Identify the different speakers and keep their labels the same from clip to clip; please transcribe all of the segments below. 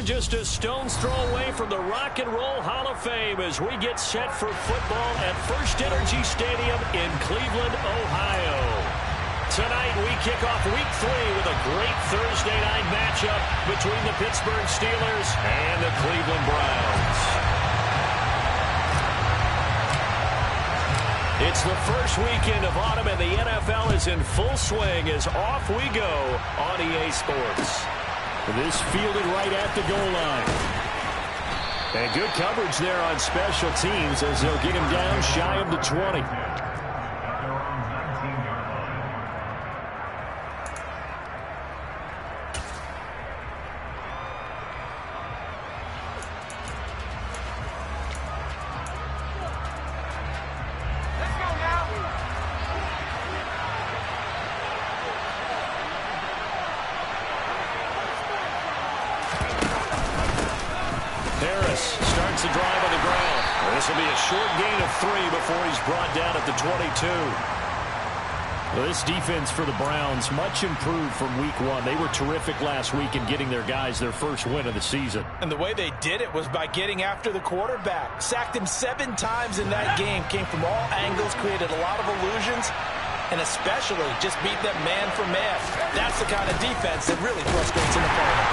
Speaker 1: We're just a stone's throw away from the Rock and Roll Hall of Fame as we get set for football at First Energy Stadium in Cleveland, Ohio. Tonight we kick off Week 3 with a great Thursday night matchup between the Pittsburgh Steelers and the Cleveland Browns. It's the first weekend of autumn and the NFL is in full swing as off we go on EA Sports. This fielded right at the goal line. And good coverage there on special teams as they'll get him down shy of the 20. Starts the drive on the ground. This will be a short gain of 3 before he's brought down at the 22. Well, this defense for the Browns, much improved from Week 1. They were terrific last week in getting their guys their first win of the season.
Speaker 2: And the way they did it was by getting after the quarterback. Sacked him 7 times in that game. Came from all angles, created a lot of illusions, and especially just beat them man for man. That's the kind of defense that really frustrates an opponent.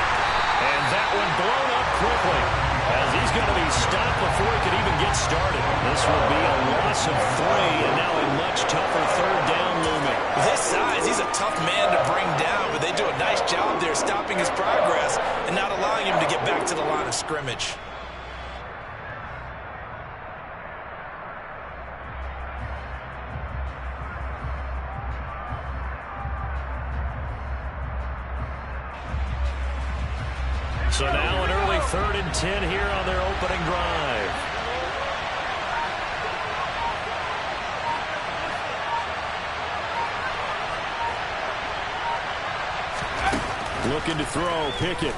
Speaker 1: And that one blown up quickly, as he's going to be stopped before he could even get started. This will be a loss of 3, and now a much tougher third down looming.
Speaker 2: This size, he's a tough man to bring down, but they do a nice job there stopping his progress and not allowing him to get back to the line of scrimmage.
Speaker 1: So now an early 3rd and 10 here on their opening drive. Looking to throw, Pickett.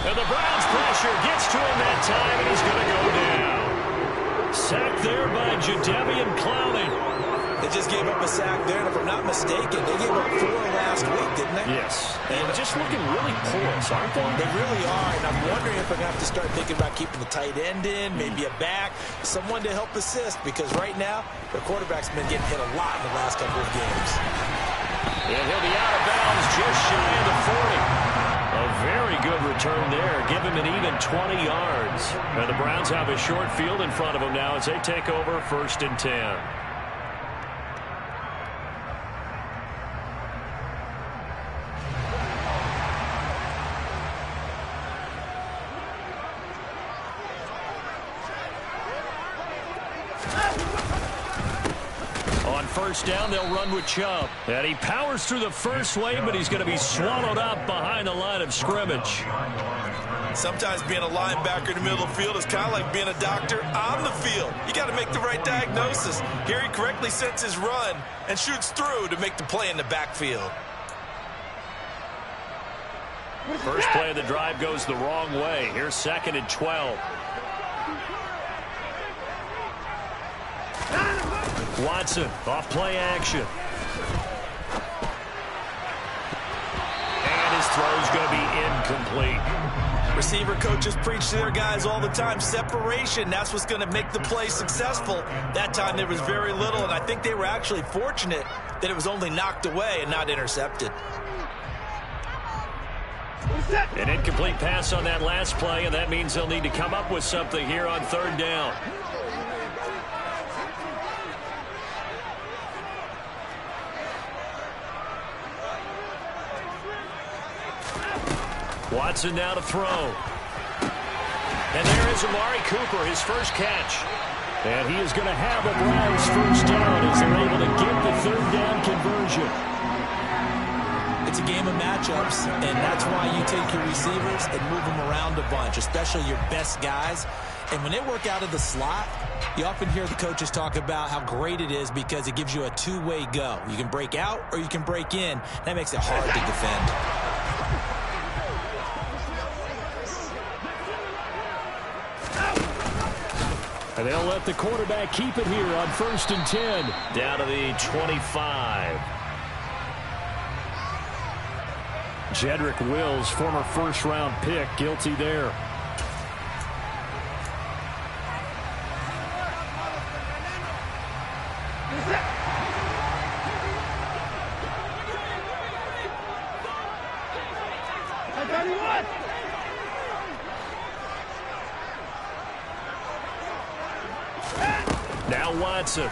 Speaker 1: And the Browns pressure gets to him that time, and he's going to go down. Sacked there by Jadeveon Clowney.
Speaker 2: They just gave up a sack there, and if I'm not mistaken, they gave up 4 last week, didn't they?
Speaker 1: Yes. And just looking really porous, aren't they?
Speaker 2: They really are, and I'm wondering if I'm going to have to start thinking about keeping the tight end in, maybe a back, someone to help assist, because right now, their quarterback's been getting hit a lot in the last couple of games.
Speaker 1: And he'll be out of bounds just shy of the 40. A very good return there. Give him an even 20 yards. And the Browns have a short field in front of them now as they take over 1st and 10. First down, they'll run with Chubb. And he powers through the first wave, but he's going to be swallowed up behind the line of scrimmage.
Speaker 2: Sometimes being a linebacker in the middle of the field is kind of like being a doctor on the field. You got to make the right diagnosis. Here he correctly sets his run and shoots through to make the play in the backfield.
Speaker 1: First play of the drive goes the wrong way. Here's 2nd and 12. Watson, off play action. And his throw's going to be incomplete.
Speaker 2: Receiver coaches preach to their guys all the time. Separation, that's what's going to make the play successful. That time there was very little, and I think they were actually fortunate that it was only knocked away and not intercepted.
Speaker 1: An incomplete pass on that last play, and that means they'll need to come up with something here on 3rd down. Watson now to throw. And there is Amari Cooper, his first catch. And he is going to have a Browns first down as they're able to get the 3rd down conversion.
Speaker 2: It's a game of matchups, and that's why you take your receivers and move them around a bunch, especially your best guys. And when they work out of the slot, you often hear the coaches talk about how great it is because it gives you a two-way go. You can break out or you can break in. That makes it hard to defend.
Speaker 1: And they'll let the quarterback keep it here on 1st and 10. Down to the 25. Jedrick Wills, former first-round pick, guilty there. Now Watson.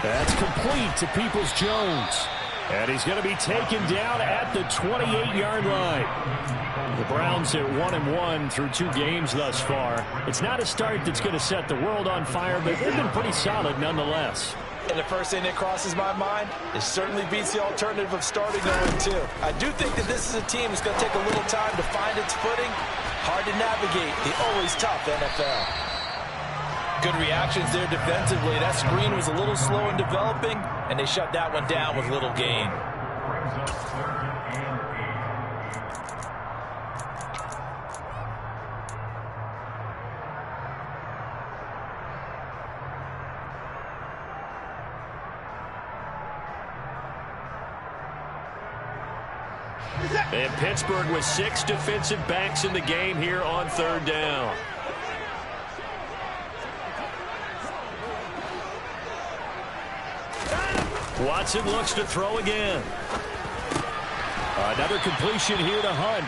Speaker 1: That's complete to Peoples-Jones. And he's going to be taken down at the 28-yard line. The Browns at 1-1 through 2 games thus far. It's not a start that's going to set the world on fire, but they've been pretty solid nonetheless.
Speaker 2: And the first thing that crosses my mind is certainly beats the alternative of starting 0-2. I do think that this is a team that's going to take a little time to find its footing. Hard to navigate the always tough NFL. Good reactions there defensively. That screen was a little slow in developing, and they shut that one down with little gain.
Speaker 1: And Pittsburgh with 6 defensive backs in the game here on 3rd down. Watson looks to throw again. Another completion here to Hunt.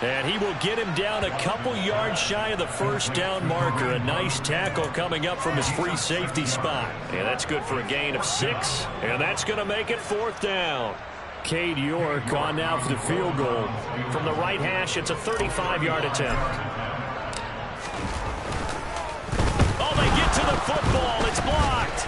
Speaker 1: And he will get him down a couple yards shy of the first down marker. A nice tackle coming up from his free safety spot. And that's good for a gain of 6. And that's going to make it 4th down. Cade York on now for the field goal. From the right hash, it's a 35-yard attempt. Oh, they get to the football. It's blocked.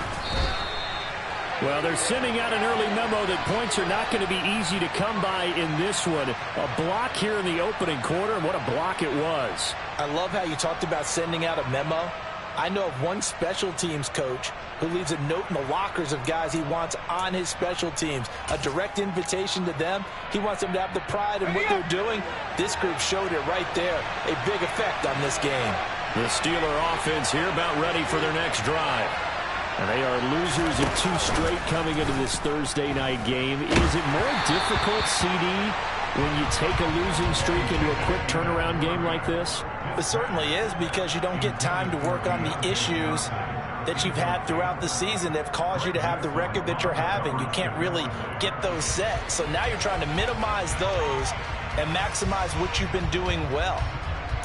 Speaker 1: Well, they're sending out an early memo that points are not going to be easy to come by in this one. A block here in the opening quarter, and what a block it was.
Speaker 2: I love how you talked about sending out a memo. I know of one special teams coach who leaves a note in the lockers of guys he wants on his special teams. A direct invitation to them. He wants them to have the pride in what they're doing. This group showed it right there. A big effect on this game.
Speaker 1: The Steeler offense here about ready for their next drive. And they are losers of 2 straight coming into this Thursday night game. Is it more difficult, CD, when you take a losing streak into a quick turnaround game like this?
Speaker 2: It certainly is, because you don't get time to work on the issues that you've had throughout the season that have caused you to have the record that you're having. You can't really get those set. So now you're trying to minimize those and maximize what you've been doing well.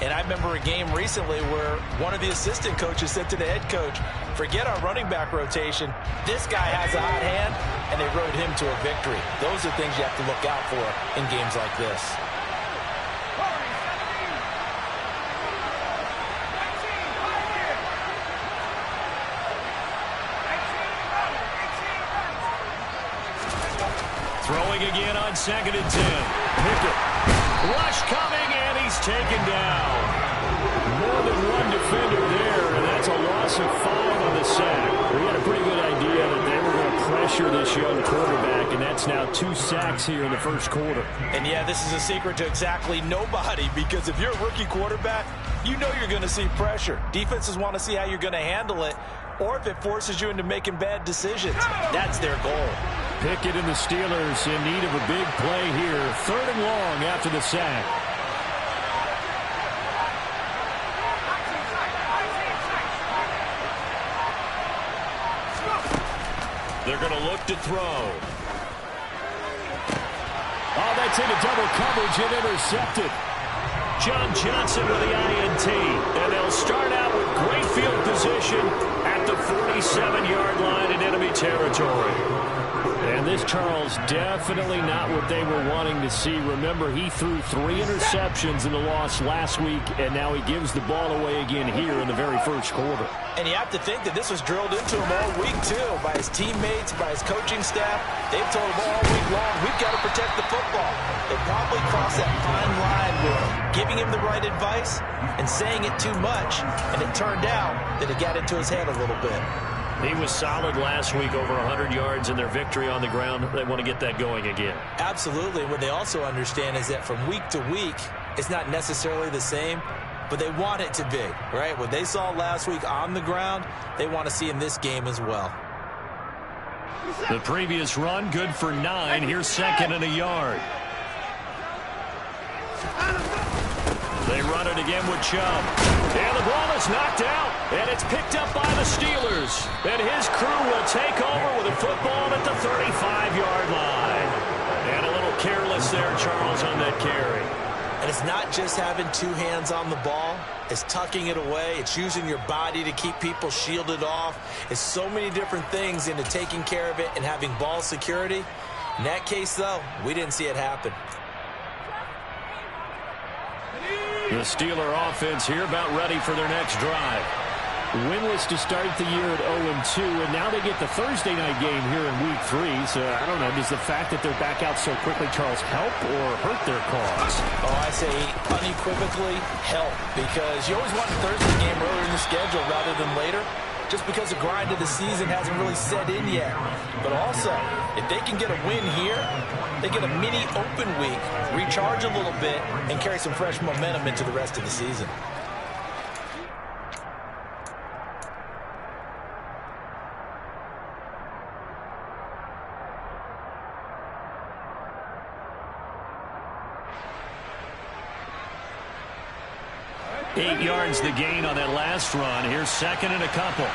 Speaker 2: And I remember a game recently where one of the assistant coaches said to the head coach, forget our running back rotation. This guy has a hot hand, and they rode him to a victory. Those are things you have to look out for in games like this.
Speaker 1: Throwing again on 2nd and 10. Pickett. Rush coming, and he's taken down. More than one defender there, and that's a loss of 5 on the sack. We had a pretty good idea that they were going to pressure this young quarterback, and that's now 2 sacks here in the first quarter.
Speaker 2: And yeah, this is a secret to exactly nobody, because if you're a rookie quarterback, you know you're going to see pressure. Defenses want to see how you're going to handle it, or if it forces you into making bad decisions. That's their goal.
Speaker 1: Pickett and the Steelers in need of a big play here. 3rd and long after the sack. They're going to look to throw. Oh, that's into double coverage and intercepted. John Johnson with the INT. And they'll start out with great field position at the 47-yard line in enemy territory. And this, Charles, definitely not what they were wanting to see. Remember, he threw 3 interceptions in the loss last week, and now he gives the ball away again here in the very first quarter.
Speaker 2: And you have to think that this was drilled into him all week, too, by his teammates, by his coaching staff. They've told him all week long, we've got to protect the football. They probably crossed that fine line with giving him the right advice and saying it too much, and it turned out that it got into his head a little bit.
Speaker 1: He was solid last week, over 100 yards in their victory on the ground. They want to get that going again.
Speaker 2: Absolutely. What they also understand is that from week to week, it's not necessarily the same, but they want it to be, right? What they saw last week on the ground, they want to see in this game as well.
Speaker 1: The previous run, good for 9. Here's second and a yard. They run it again with Chubb. And the ball is knocked out. And it's picked up by the Steelers. And his crew will take over with a football at the 35-yard line. And a little careless there, Charles, on that carry.
Speaker 2: And it's not just having two hands on the ball. It's tucking it away. It's using your body to keep people shielded off. It's so many different things into taking care of it and having ball security. In that case, though, we didn't see it happen.
Speaker 1: The Steeler offense here about ready for their next drive.
Speaker 3: Winless to start the year at 0-2, and now they get the Thursday night game here in Week 3. So, I don't know, does the fact that they're back out so quickly, Charles, help or hurt their cause?
Speaker 2: Oh, I say unequivocally help, because you always want the Thursday game earlier in the schedule rather than later, just because the grind of the season hasn't really set in yet. But also, if they can get a win here, they get a mini open week, recharge a little bit, and carry some fresh momentum into the rest of the season.
Speaker 1: Eight yards the gain on that last run. Here's second and a couple.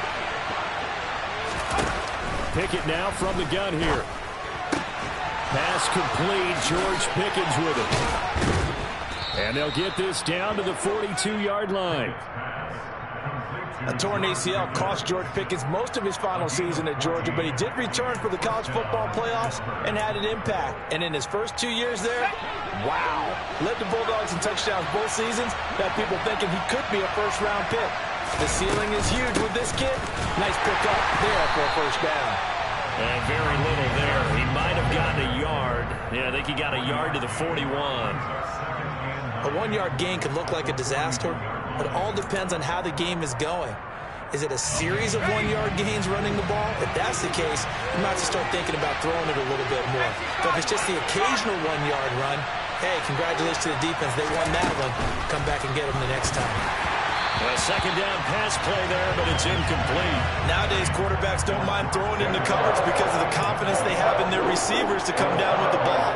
Speaker 3: Pickett now from the gun here. Pass complete. George Pickens with it. And they'll get this down to the 42-yard line.
Speaker 2: A torn ACL cost George Pickens most of his final season at Georgia, but he did return for the college football playoffs and had an impact. And in his first 2 years there, wow. Led the Bulldogs in touchdowns both seasons. Got people thinking he could be a first-round pick. The ceiling is huge with this kid. Nice pick up there for a first down.
Speaker 1: And very little there. He might have gotten a yard. Yeah, I think he got a yard to the 41.
Speaker 2: A 1-yard gain can look like a disaster. It all depends on how the game is going. Is it a series of 1-yard gains running the ball? If that's the case, you might have to start thinking about throwing it a little bit more. But if it's just the occasional 1-yard run, hey, congratulations to the defense. They won that one. Come back and get them the next time.
Speaker 1: A second down pass play there, but it's incomplete.
Speaker 2: Nowadays, quarterbacks don't mind throwing into coverage because of the confidence they have in their receivers to come down with the ball.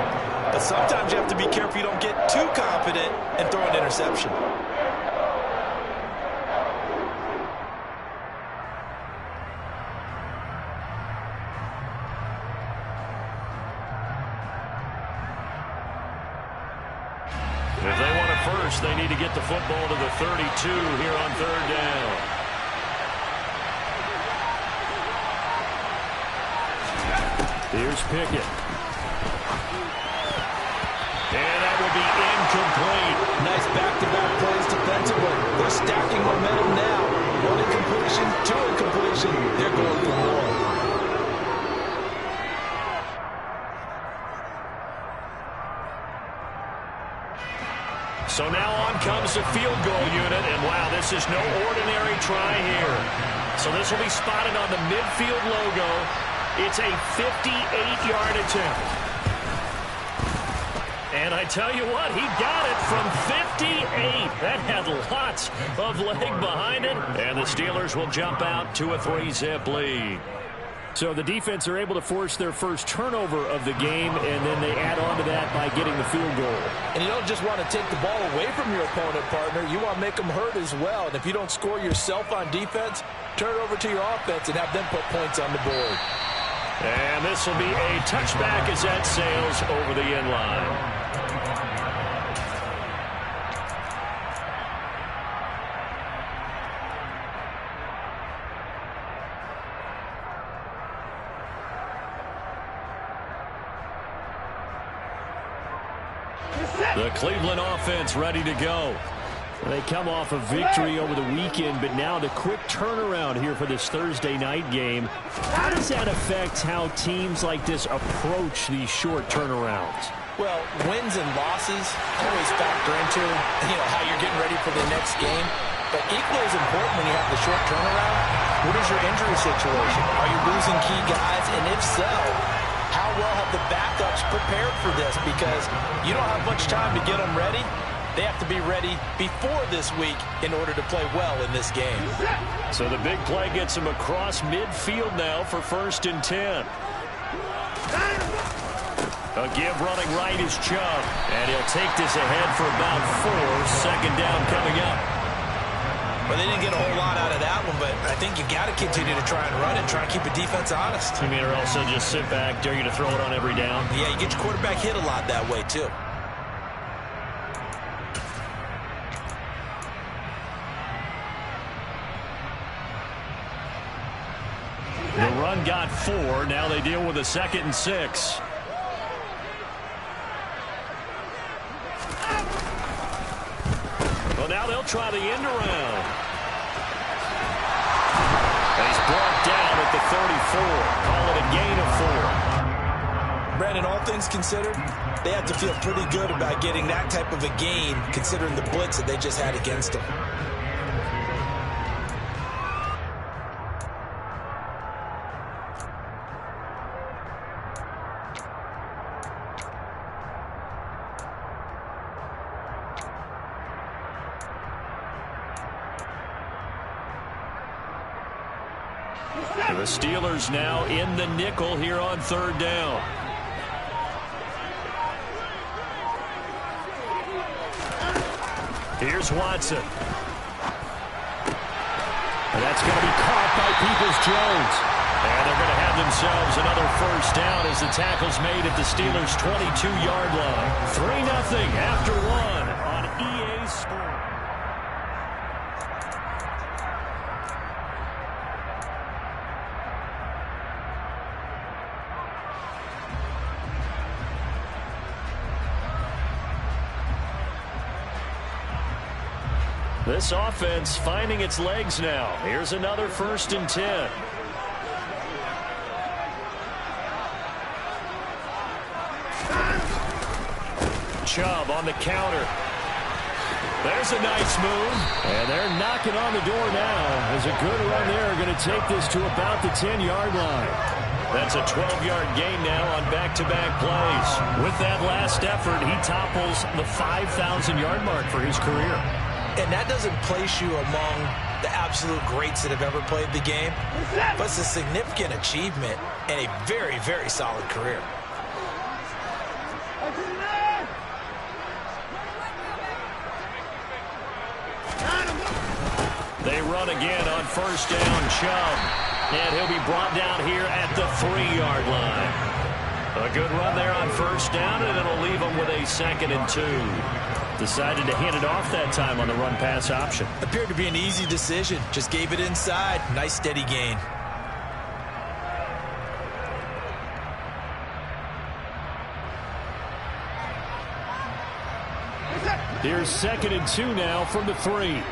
Speaker 2: But sometimes you have to be careful you don't get too confident and throw an interception.
Speaker 1: If they want it first, they need to get the football to the 32 here on third down.
Speaker 3: Here's Pickett.
Speaker 1: And that will be incomplete.
Speaker 2: Nice back-to-back plays defensively. They're stacking momentum now. 1 incompletion, 2 incompletion. They're going for more.
Speaker 1: So now on comes the field goal unit, and wow, this is no ordinary try here. So this will be spotted on the midfield logo. It's a 58-yard attempt. And I tell you what, he got it from 58. That had lots of leg behind it, and the Steelers will jump out to a 3-zip lead.
Speaker 3: So the defense are able to force their first turnover of the game, and then they add on to that by getting the field goal.
Speaker 2: And you don't just want to take the ball away from your opponent, partner. You want to make them hurt as well. And if you don't score yourself on defense, turn it over to your offense and have them put points on the board.
Speaker 1: And this will be a touchback as that sails over the end line. The Cleveland offense ready to go.
Speaker 3: They come off a victory over the weekend, but now the quick turnaround here for this Thursday night game. How does that affect how teams like this approach these short turnarounds?
Speaker 2: Well, wins and losses always factor into, how you're getting ready for the next game. But equally as important when you have the short turnaround, what is your injury situation? Are you losing key guys? And if so, how well have the backups prepared for this? Because you don't have much time to get them ready. They have to be ready before this week in order to play well in this game.
Speaker 1: So the big play gets them across midfield now for 1st and 10. A give running right is Chubb. And he'll take this ahead for about 4. Second down coming up.
Speaker 2: Well, they didn't get a whole lot out of that one, but I think you got to continue to try and run it, try and keep the defense honest.
Speaker 1: You mean, or also just sit back, dare you to throw it on every down?
Speaker 2: Yeah, you get your quarterback hit a lot that way, too.
Speaker 1: The run got 4. Now they deal with a 2nd and 6. Well, now they'll try the end around. And he's brought down at the 34. Call it a gain of 4.
Speaker 2: Brandon, all things considered, they have to feel pretty good about getting that type of a gain, considering the blitz that they just had against them.
Speaker 1: The Steelers now in the nickel here on 3rd down. Here's Watson. And that's going to be caught by Peoples-Jones. And they're going to have themselves another 1st down as the tackle's made at the Steelers' 22-yard line. 3-0 after 1 on EA Sports. This offense finding its legs now. Here's another 1st and 10. Chubb on the counter. There's a nice move. And they're knocking on the door now. As a good run there, going to take this to about the 10-yard line. That's a 12-yard gain now on back-to-back plays. With that last effort, he topples the 5,000-yard mark for his career.
Speaker 2: And that doesn't place you among the absolute greats that have ever played the game, but it's a significant achievement and a very, very solid career.
Speaker 1: They run again on 1st down, Chubb. And he'll be brought down here at the 3-yard line. A good run there on 1st down, and it'll leave them with a 2nd and 2. Decided to hand it off that time on the run-pass option.
Speaker 2: Appeared to be an easy decision. Just gave it inside. Nice steady gain.
Speaker 1: Here's 2nd and 2 now from the 3.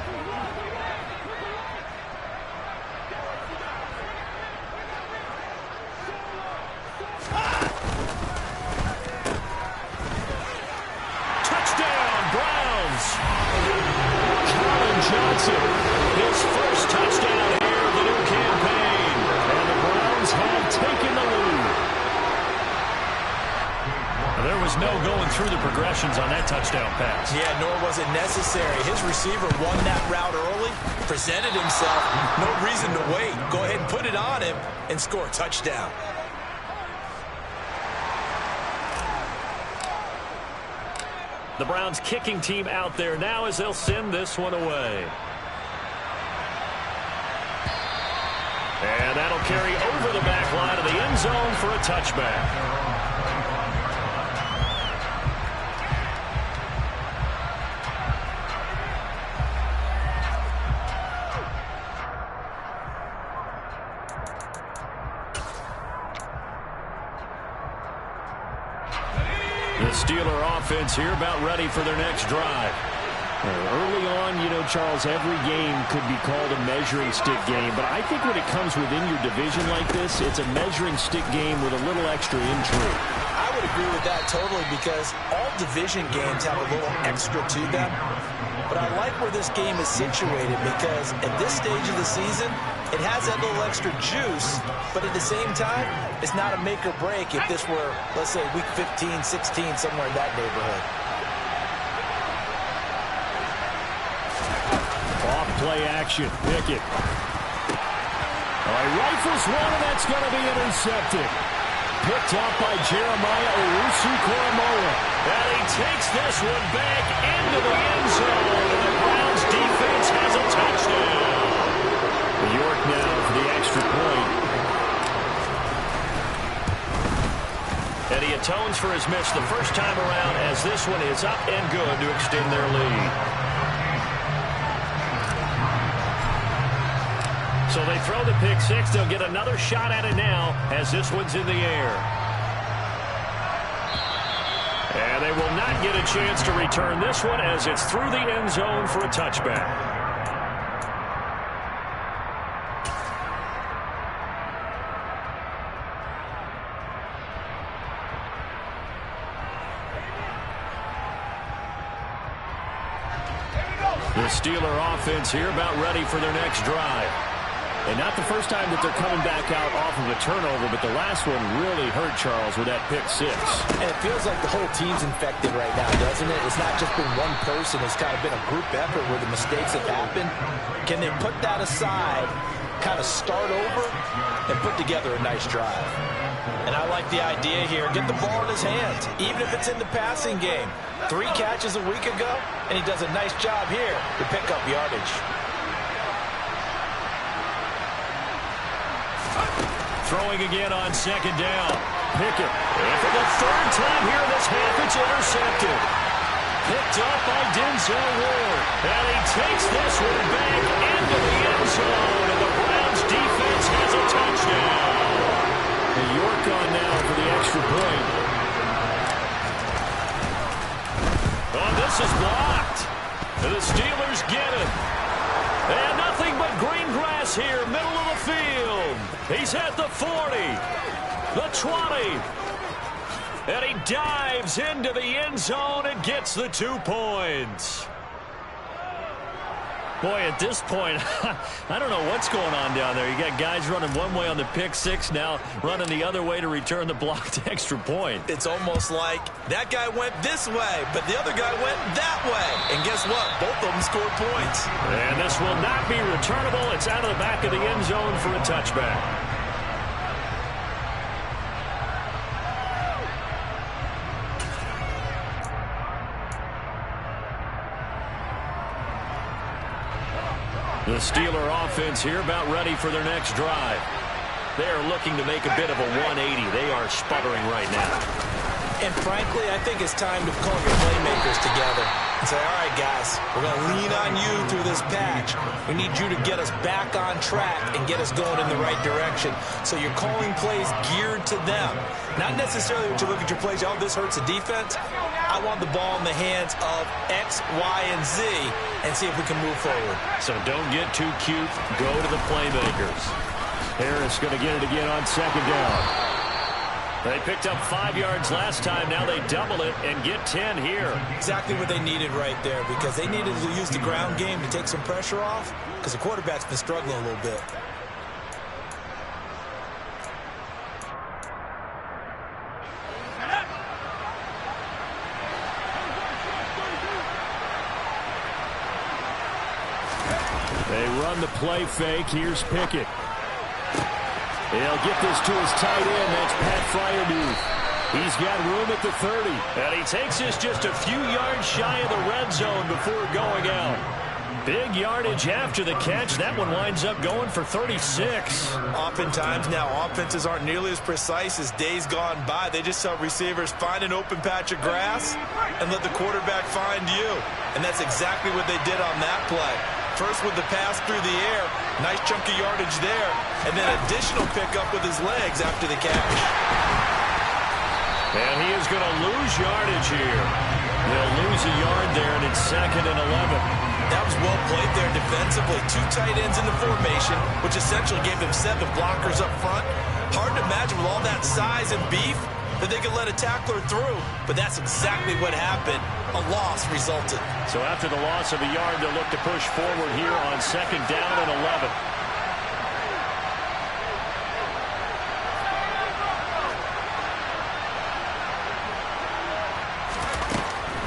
Speaker 1: His first touchdown here of the new campaign. And the Browns have taken the lead. There was no going through the progressions on that touchdown pass.
Speaker 2: Yeah, nor was it necessary. His receiver won that route early, presented himself, no reason to wait. Go ahead and put it on him and score a touchdown.
Speaker 1: The Browns kicking team out there now as they'll send this one away. And that'll carry over the back line of the end zone for a touchback. The Steeler offense here about ready for their next drive. Early on, you know, Charles, every game could be called a measuring stick game. But I think when it comes within your division like this, it's a measuring stick game with a little extra intrigue.
Speaker 2: I would agree with that totally because all division games have a little extra to them. But I like where this game is situated because at this stage of the season, it has that little extra juice, but at the same time, it's not a make or break if this were, let's say, week 15, 16, somewhere in that neighborhood.
Speaker 1: Off play action, Pickett. Oh, he rifles one, and that's going to be intercepted.
Speaker 3: picked up by Jeremiah Owusu-Koramoah.
Speaker 1: And he takes this one back into the end zone. And the Browns defense has a touchdown.
Speaker 3: York now for the extra point.
Speaker 1: And he atones for his miss the first time around as this one is up and good to extend their lead. So they throw the pick six. They'll get another shot at it now as this one's in the air. And they will not get a chance to return this one as it's through the end zone for a touchback. The Steeler offense here about ready for their next drive.
Speaker 3: And not the first time that they're coming back out off of a turnover, but the last one really hurt Charles with that pick six.
Speaker 2: And it feels like the whole team's infected right now, doesn't it? It's not just been one person. It's kind of been a group effort where the mistakes have happened. Can they put that aside, kind of start over, and put together a nice drive? And I like the idea here. Get the ball in his hands, even if it's in the passing game. 3 catches a week ago, and he does a nice job here to pick up yardage.
Speaker 1: Throwing again on second down. Pickett. And for the third time here in this half, it's intercepted. Picked up by Denzel Ward. And he takes this one back into the end zone. And the Browns defense has a touchdown.
Speaker 3: And York on now for the extra point.
Speaker 1: Oh, this is blocked. And the Steelers get it. And nothing but green grass here, middle of the field. He's at the 40, the 20. And he dives into the end zone and gets the 2 points.
Speaker 3: Boy, at this point, I don't know what's going on down there. You got guys running one way on the pick six, now running the other way to return the blocked extra point.
Speaker 2: It's almost like that guy went this way, but the other guy went that way. And guess what? Both of them scored points.
Speaker 1: And this will not be returnable. It's out of the back of the end zone for a touchback. The Steeler offense here about ready for their next drive. They're looking to make a bit of a 180. They are sputtering right now.
Speaker 2: And frankly, I think it's time to call your playmakers together and say, all right, guys, we're going to lean on you through this patch. We need you to get us back on track and get us going in the right direction. So you're calling plays geared to them. Not necessarily when you look at your plays, oh, this hurts the defense. I want the ball in the hands of X, Y, and Z and see if we can move forward.
Speaker 1: So don't get too cute. Go to the playmakers.
Speaker 3: Harris going to get it again on second down.
Speaker 1: They picked up 5 yards last time. Now they double it and get 10 here.
Speaker 2: Exactly what they needed right there, because they needed to use the ground game to take some pressure off, because the quarterback's been struggling a little bit.
Speaker 3: They run the play fake. Here's Pickett. He'll get this to his tight end. That's Pat Fryermuth. He's got room at the 30.
Speaker 1: And he takes this just a few yards shy of the red zone before going out. Big yardage after the catch. That one winds up going for 36.
Speaker 2: Oftentimes now, offenses aren't nearly as precise as days gone by. They just tell receivers, find an open patch of grass and let the quarterback find you. And that's exactly what they did on that play. First with the pass through the air, nice chunk of yardage there, and then additional pickup with his legs after the catch.
Speaker 1: And he is going to lose yardage here. They'll lose a yard there, and it's 2nd and 11.
Speaker 2: That was well played there defensively. 2 tight ends in the formation, which essentially gave them 7 blockers up front. Hard to imagine with all that size and beef that they could let a tackler through, but that's exactly what happened. A loss resulted.
Speaker 1: So after the loss of a yard, they'll look to push forward here on 2nd down and 11.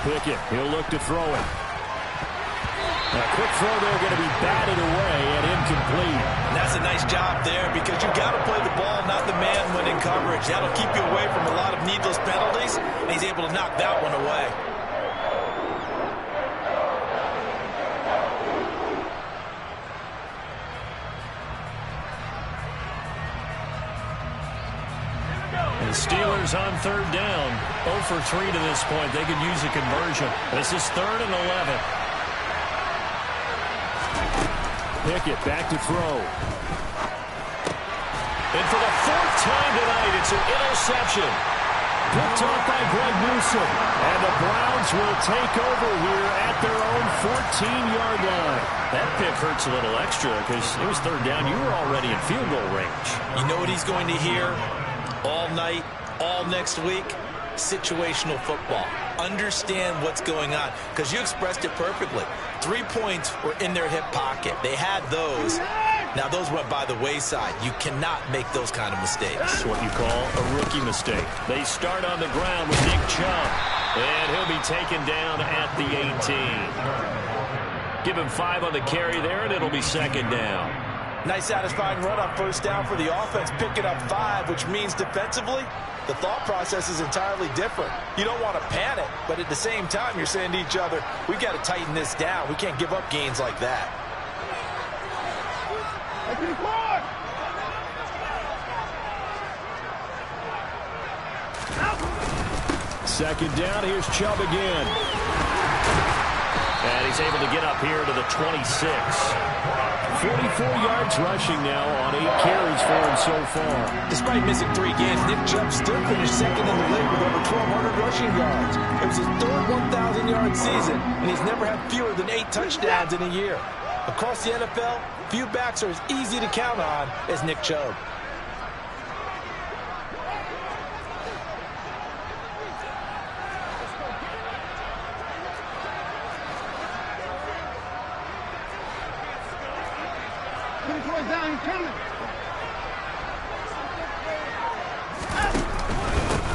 Speaker 3: Pickett, he'll look to throw it. A quick throw there, going to be batted away and incomplete.
Speaker 2: And that's a nice job there, because you got to play the ball, not the man when in coverage. coverage. That'll keep you away from a lot of needless penalties, and he's able to knock that one away.
Speaker 1: The Steelers on third down. 0 for 3 to this point. They could use a conversion. This is 3rd and 11.
Speaker 3: Pickett back to throw.
Speaker 1: And for the 4th time tonight, it's an interception.
Speaker 3: Picked off by Greg Newsome.
Speaker 1: And the Browns will take over here at their own 14-yard line. That pick hurts a little extra because it was 3rd down. You were already in field goal range.
Speaker 2: You know what he's going to hear all night, all next week? Situational football. Understand what's going on, because you expressed it perfectly. 3 points were in their hip pocket. They had those. Now those went by the wayside. You cannot make those kind of mistakes.
Speaker 1: That's what you call a rookie mistake. They start on the ground with Nick Chubb, and he'll be taken down at the 18. Give him 5 on the carry there, and it'll be 2nd down.
Speaker 2: Nice satisfying run on 1st down for the offense. Picking up 5, which means defensively, the thought process is entirely different. You don't want to panic, but at the same time, you're saying to each other, we've got to tighten this down. We can't give up gains like that.
Speaker 3: 2nd down. Here's Chubb again.
Speaker 1: And he's able to get up here to the 26.
Speaker 3: 44 yards rushing now on 8 carries for him so far.
Speaker 2: Despite missing 3 games, Nick Chubb still finished 2nd in the league with over 1,200 rushing yards. It was his 3rd 1,000-yard season, and he's never had fewer than 8 touchdowns in a year. Across the NFL, few backs are as easy to count on as Nick Chubb.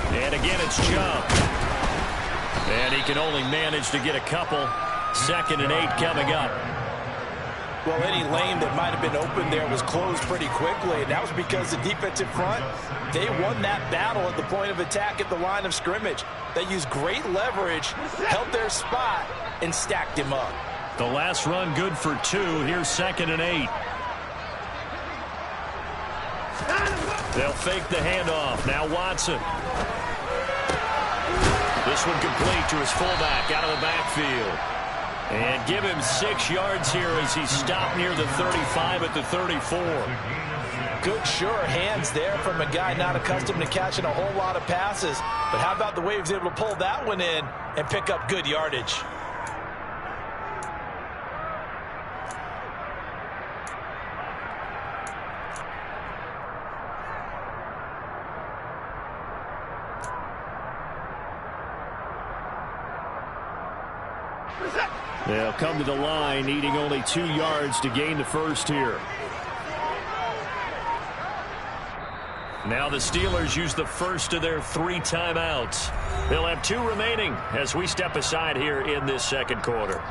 Speaker 1: And again, it's Chubb. And he can only manage to get a couple. 2nd and 8 coming up.
Speaker 2: Well, any lane that might have been open there was closed pretty quickly, and that was because the defensive front, they won that battle at the point of attack at the line of scrimmage. They used great leverage, held their spot, and stacked him up.
Speaker 1: The last run good for 2. Here's 2nd and 8. They'll fake the handoff. Now Watson. This one complete to his fullback out of the backfield. And give him 6 yards here as he's stopped near the 35 at the 34.
Speaker 2: Good, sure hands there from a guy not accustomed to catching a whole lot of passes. But how about the way he was able to pull that one in and pick up good yardage?
Speaker 3: They'll come to the line, needing only 2 yards to gain the first here.
Speaker 1: Now the Steelers use the first of their 3 timeouts. They'll have 2 remaining as we step aside here in this 2nd quarter.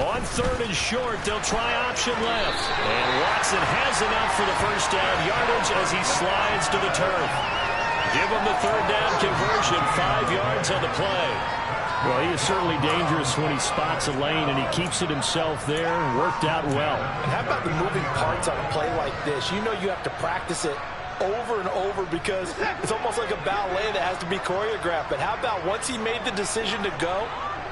Speaker 1: On 3rd and short, they'll try option left. And Watson has enough for the first down yardage as he slides to the turf. Give him the 3rd down conversion, 5 yards on the play.
Speaker 3: Well, he is certainly dangerous when he spots a lane, and he keeps it himself there. Worked out well.
Speaker 2: And how about the moving parts on a play like this? You know you have to practice it over and over because it's almost like a ballet that has to be choreographed. But how about once he made the decision to go,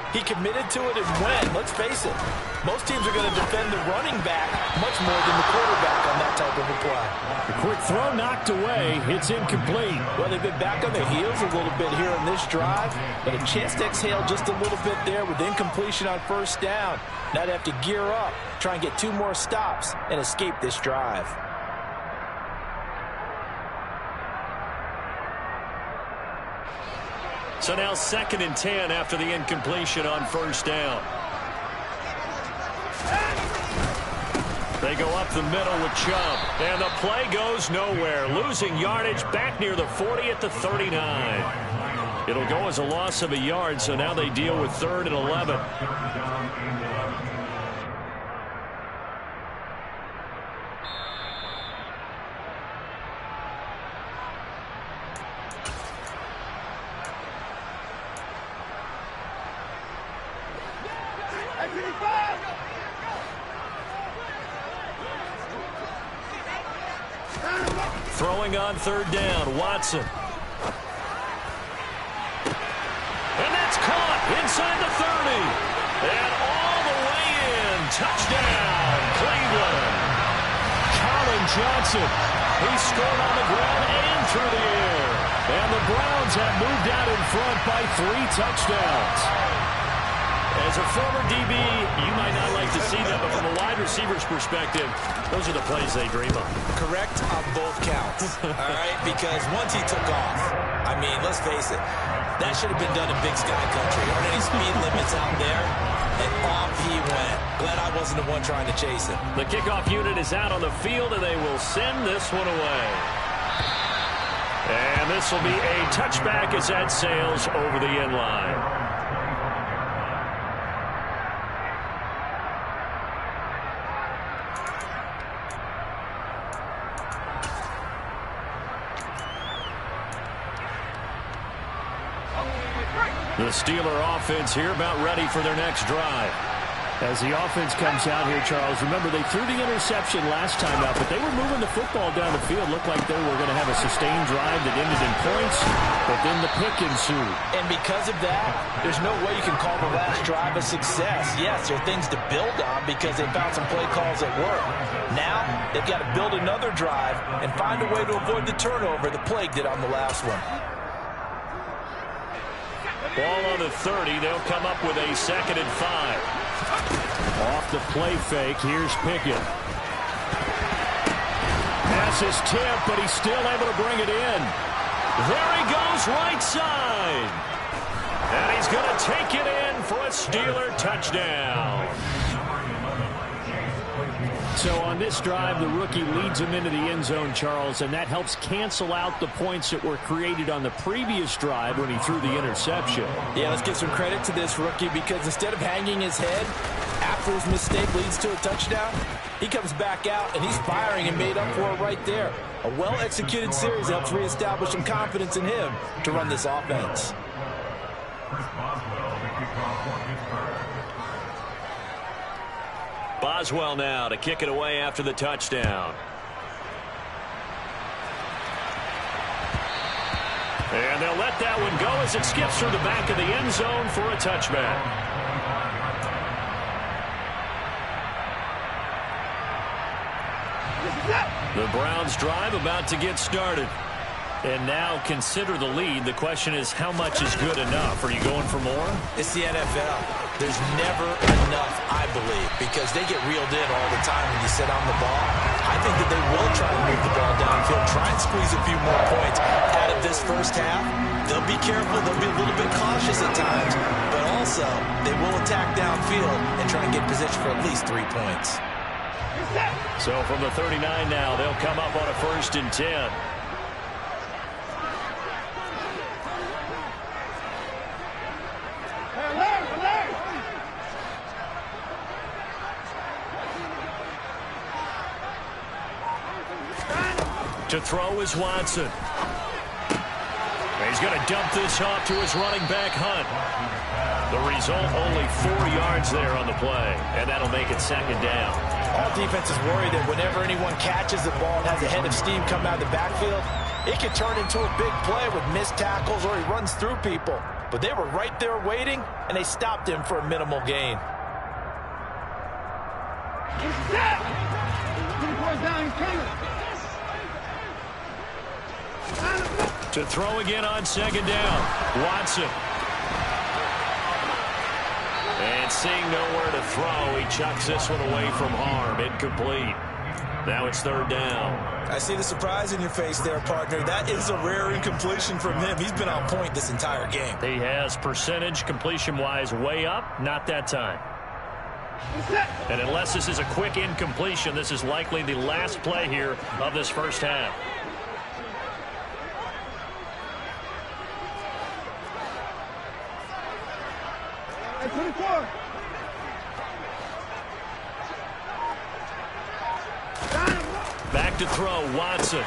Speaker 2: he committed to it and went. Let's face it, most teams are going to defend the running back much more than the quarterback on that type of a play.
Speaker 3: The quick throw knocked away. It's incomplete.
Speaker 2: Well, they've been back on their heels a little bit here in this drive, but a chance to exhale just a little bit there with incompletion on 1st down. Now they have to gear up, try and get 2 more stops, and escape this drive.
Speaker 1: So now 2nd and 10 after the incompletion on 1st down. They go up the middle with Chubb. And the play goes nowhere. Losing yardage back near the 40 at the 39. It'll go as a loss of a yard, so now they deal with 3rd and 11. Throwing on 3rd down, Watson. And that's caught inside the 30. And all the way in. Touchdown, Cleveland. Colin Johnson. He scored on the ground and through the air. And the Browns have moved out in front by 3 touchdowns. As a former DB, you might not like to see that, but from a wide receiver's perspective, those are the plays they dream of.
Speaker 2: Correct on both counts, all right? Because once he took off, I mean, let's face it, that should have been done in Big Sky Country. Aren't any speed limits out there? And off he went. Glad I wasn't the one trying to chase him.
Speaker 1: The kickoff unit is out on the field, and they will send this one away. And this will be a touchback as that sails over the end line. The Steeler offense here about ready for their next drive.
Speaker 3: As the offense comes out here, Charles, remember they threw the interception last time out, but they were moving the football down the field. Looked like they were going to have a sustained drive that ended in points, but then the pick ensued.
Speaker 2: And because of that, there's no way you can call the last drive a success. Yes, there are things to build on because they found some play calls that work. Now, they've got to build another drive and find a way to avoid the turnover the Plague did on the last one.
Speaker 1: Ball on the 30. They'll come up with a 2nd and 5.
Speaker 3: Off the play fake, here's Pickett.
Speaker 1: Pass is tipped, but he's still able to bring it in. There he goes, right side. And he's going to take it in for a Steeler touchdown.
Speaker 3: So on this drive, the rookie leads him into the end zone, Charles, and that helps cancel out the points that were created on the previous drive when he threw the interception.
Speaker 2: Yeah, let's give some credit to this rookie because instead of hanging his head after his mistake leads to a touchdown, he comes back out and he's firing and made up for it right there. A well-executed series helps reestablish some confidence in him to run this offense.
Speaker 1: Boswell now to kick it away after the touchdown. And they'll let that one go as it skips through the back of the end zone for a touchback. The Browns drive about to get started. And now consider the lead. The question is, how much is good enough? Are you going for more?
Speaker 2: It's the NFL. There's never enough, I believe, because they get reeled in all the time when you sit on the ball. I think that they will try to move the ball downfield, try and squeeze a few more points out of this first half. They'll be careful. They'll be a little bit cautious at times, but also they will attack downfield and try and get position for at least 3 points.
Speaker 1: So from the 39 now, they'll come up on a 1st and 10. To throw is Watson. He's going to dump this off to his running back, Hunt. The result, only 4 yards there on the play, and that'll make it 2nd down.
Speaker 2: All defenses worry that whenever anyone catches the ball and has a head of steam come out of the backfield, it can turn into a big play with missed tackles or he runs through people. But they were right there waiting, and they stopped him for a minimal gain.
Speaker 1: To throw again on 2nd down. Watson. And seeing nowhere to throw, he chucks this one away from harm. Incomplete. Now it's third down.
Speaker 2: I see the surprise in your face there, partner. That is a rare incompletion from him. He's been on point this entire game.
Speaker 1: He has percentage completion-wise way up. Not that time. And unless this is a quick incompletion, this is likely the last play here of this first half. Back to throw, Watson.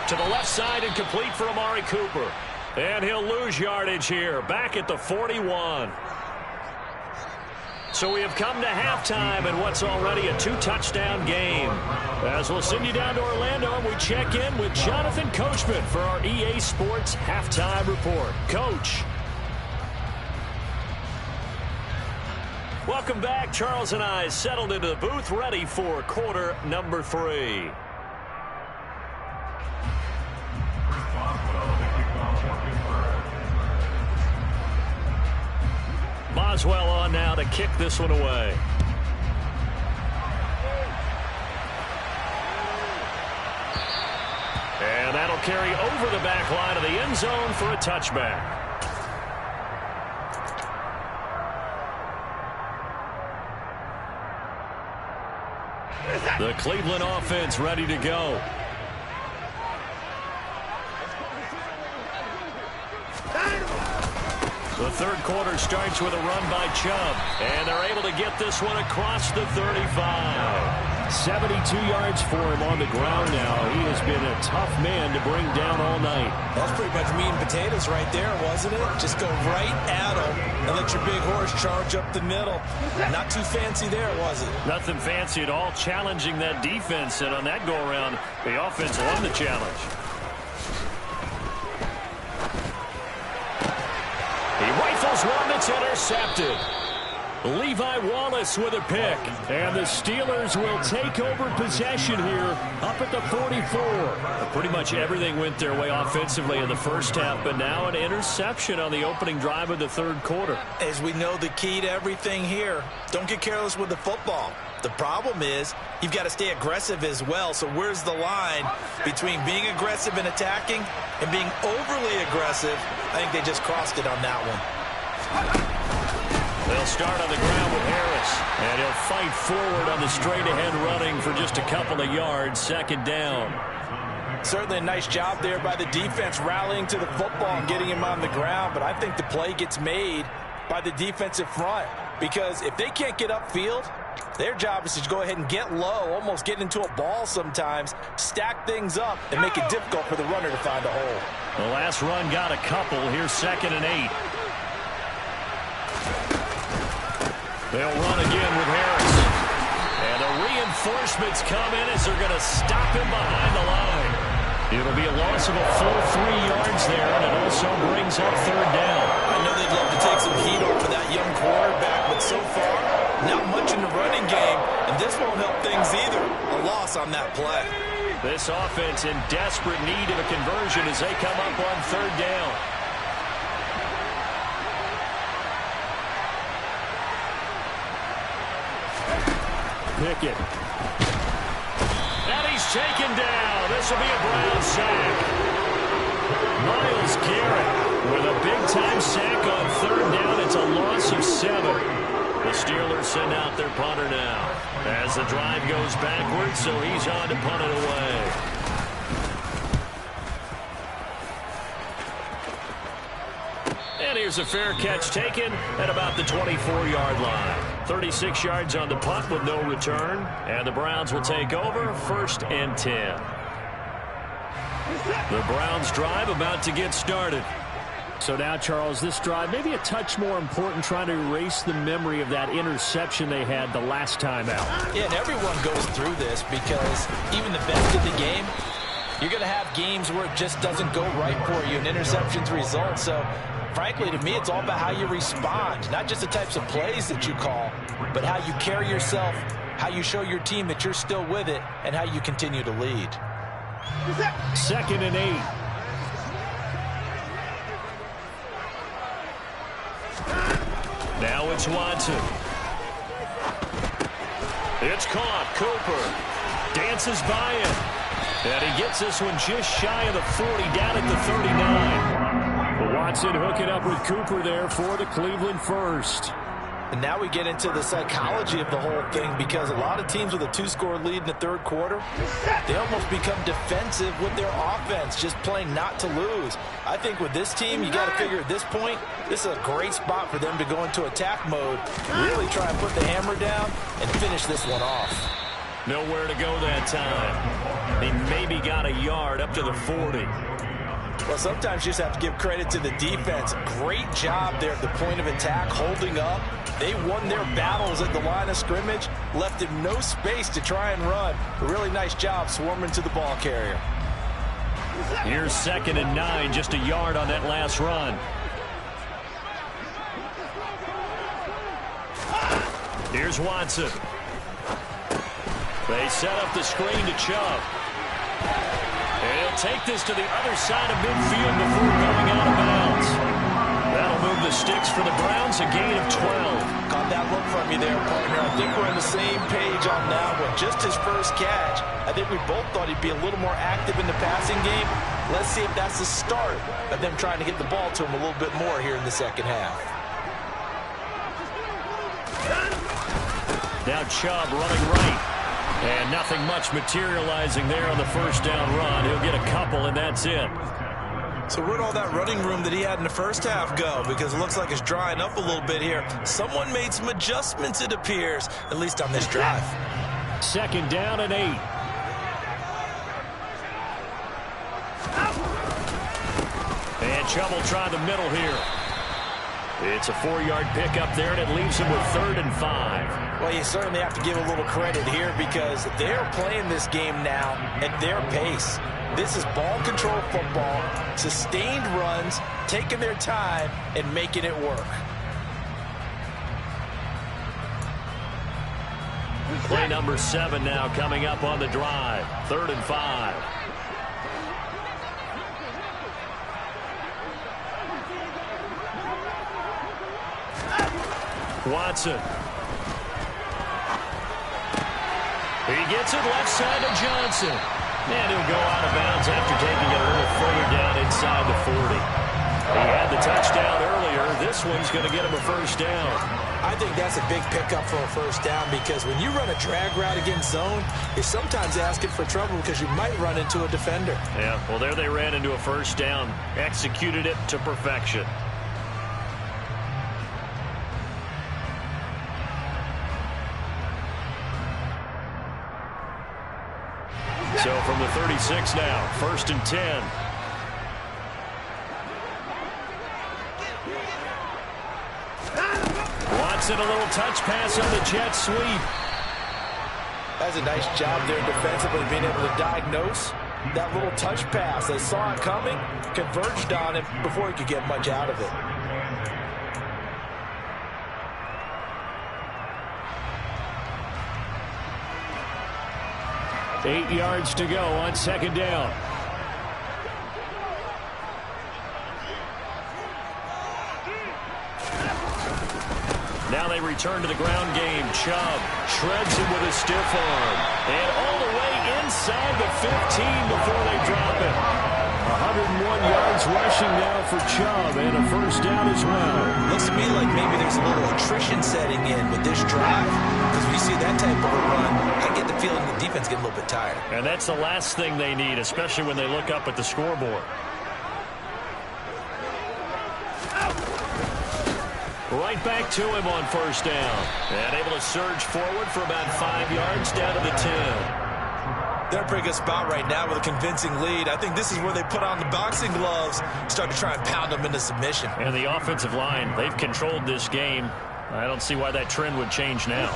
Speaker 1: To the left side and complete for Amari Cooper. And he'll lose yardage here, back at the 41. So we have come to halftime in what's already a 2-touchdown game. As we'll send you down to Orlando, and we check in with Jonathan Coachman for our EA Sports Halftime Report. Coach. Welcome back. Charles and I settled into the booth, ready for quarter number 3. Boswell on now to kick this one away. And that'll carry over the back line of the end zone for a touchback. The Cleveland offense ready to go. The third quarter starts with a run by Chubb, and they're able to get this one across the 35.
Speaker 3: 72 yards for him on the ground now. He has been a tough man to bring down all night.
Speaker 2: That's pretty much meat and potatoes right there, wasn't it? Just go right at him and let your big horse charge up the middle. Not too fancy there, was it?
Speaker 1: Nothing fancy at all, challenging that defense, and on that go-around, the offense won the challenge. He rifles one that's intercepted. Levi Wallace with a pick. And the Steelers will take over possession here up at the 44. Pretty much everything went their way offensively in the first half, but now an interception on the opening drive of the third quarter.
Speaker 2: As we know, the key to everything here, don't get careless with the football. The problem is you've got to stay aggressive as well. So where's the line between being aggressive and attacking and being overly aggressive? I think they just crossed it on that one.
Speaker 1: They'll start on the ground with Harris, and he'll fight forward on the straight-ahead running for just a couple of yards, second down.
Speaker 2: Certainly a nice job there by the defense rallying to the football and getting him on the ground, but I think the play gets made by the defensive front because if they can't get upfield, their job is to go ahead and get low, almost get into a ball sometimes, stack things up, and make it difficult for the runner to find a hole.
Speaker 1: The last run got a couple. Here's 2nd and 8. They'll run again with Harris. And the reinforcements come in as they're going to stop him behind the line. It'll be a loss of a full 3 yards there, and it also brings up third down.
Speaker 2: I know they'd love to take some heat off of that young quarterback, but so far, not much in the running game, and this won't help things either. A loss on that play.
Speaker 1: This offense in desperate need of a conversion as they come up on third down. Pickett. And he's taken down. This will be a Brown sack. Myles Garrett with a big-time sack on third down. It's a loss of 7. The Steelers send out their punter now as the drive goes backwards, so he's on to punt it away. And here's a fair catch taken at about the 24-yard line. 36 yards on the punt with no return. And the Browns will take over, 1st and 10. The Browns drive about to get started.
Speaker 3: So now, Charles, this drive maybe a touch more important, trying to erase the memory of that interception they had the last time out.
Speaker 2: Yeah, and everyone goes through this because even the best in the game, you're going to have games where it just doesn't go right for you and interceptions result. So, frankly, to me, it's all about how you respond, not just the types of plays that you call, but how you carry yourself, how you show your team that you're still with it, and how you continue to lead.
Speaker 3: 2nd and 8.
Speaker 1: Now it's Watson. It's caught. Cooper dances by it. And he gets this one just shy of the 40, down at the 39.
Speaker 3: Watson hooking up with Cooper there for the Cleveland first.
Speaker 2: And now we get into the psychology of the whole thing, because a lot of teams with a 2-score lead in the third quarter, they almost become defensive with their offense, just playing not to lose. I think with this team, you got to figure at this point, this is a great spot for them to go into attack mode, really try and put the hammer down and finish this one off.
Speaker 1: Nowhere to go that time. He maybe got a yard up to the 40.
Speaker 2: Well, sometimes you just have to give credit to the defense. Great job there at the point of attack, holding up. They won their battles at the line of scrimmage, left him no space to try and run. A really nice job swarming to the ball carrier.
Speaker 1: Here's 2nd and 9, just a yard on that last run. Here's Watson. They set up the screen to Chubb. And he'll take this to the other side of midfield before going out of bounds. That'll move the sticks for the Browns, a gain of 12.
Speaker 2: Caught that look from you there, partner. I think we're on the same page on that one. Just his first catch. I think we both thought he'd be a little more active in the passing game. Let's see if that's the start of them trying to get the ball to him a little bit more here in the second half.
Speaker 1: Now Chubb running right. And nothing much materializing there on the first down run. He'll get a couple, and that's it.
Speaker 2: So where'd all that running room that he had in the first half go? Because it looks like it's drying up a little bit here. Someone made some adjustments, it appears, at least on this drive.
Speaker 3: 2nd down and 8.
Speaker 1: And Chubb will try the middle here. It's a 4-yard pickup there, and it leaves him with 3rd and 5.
Speaker 2: Well, you certainly have to give a little credit here, because they're playing this game now at their pace. This is ball control football, sustained runs, taking their time and making it work.
Speaker 1: Play number 7 now coming up on the drive. 3rd and 5. Watson. He gets it left side to Johnson. And he'll go out of bounds after taking it a little further down inside the 40. He had the touchdown earlier. This one's going to get him a first down.
Speaker 2: I think that's a big pickup for a first down, because when you run a drag route against zone, you're sometimes asking for trouble because you might run into a defender.
Speaker 1: Yeah, well, there they ran into a first down. Executed it to perfection. So from the 36 now, 1st and 10. Watson, a little touch pass on the jet sweep.
Speaker 2: That's a nice job there defensively, being able to diagnose that little touch pass. They saw it coming, converged on it before he could get much out of it.
Speaker 3: Eight yards to go on 2nd down.
Speaker 1: Now they return to the ground game. Chubb shreds him with a stiff arm. And all the way inside the 15 before they drop it.
Speaker 3: 101 yards rushing now for Chubb, and a first down as well.
Speaker 2: Looks to me like maybe there's a little attrition setting in with this drive, because when you see that type of a run, I get the feeling the defense getting a little bit tired.
Speaker 1: And that's the last thing they need, especially when they look up at the scoreboard. Right back to him on first down. And able to surge forward for about 5 yards down to the 10.
Speaker 2: They're in a pretty good spot right now with a convincing lead. I think this is where they put on the boxing gloves, start to try and pound them into submission.
Speaker 1: And the offensive line, they've controlled this game. I don't see why that trend would change now.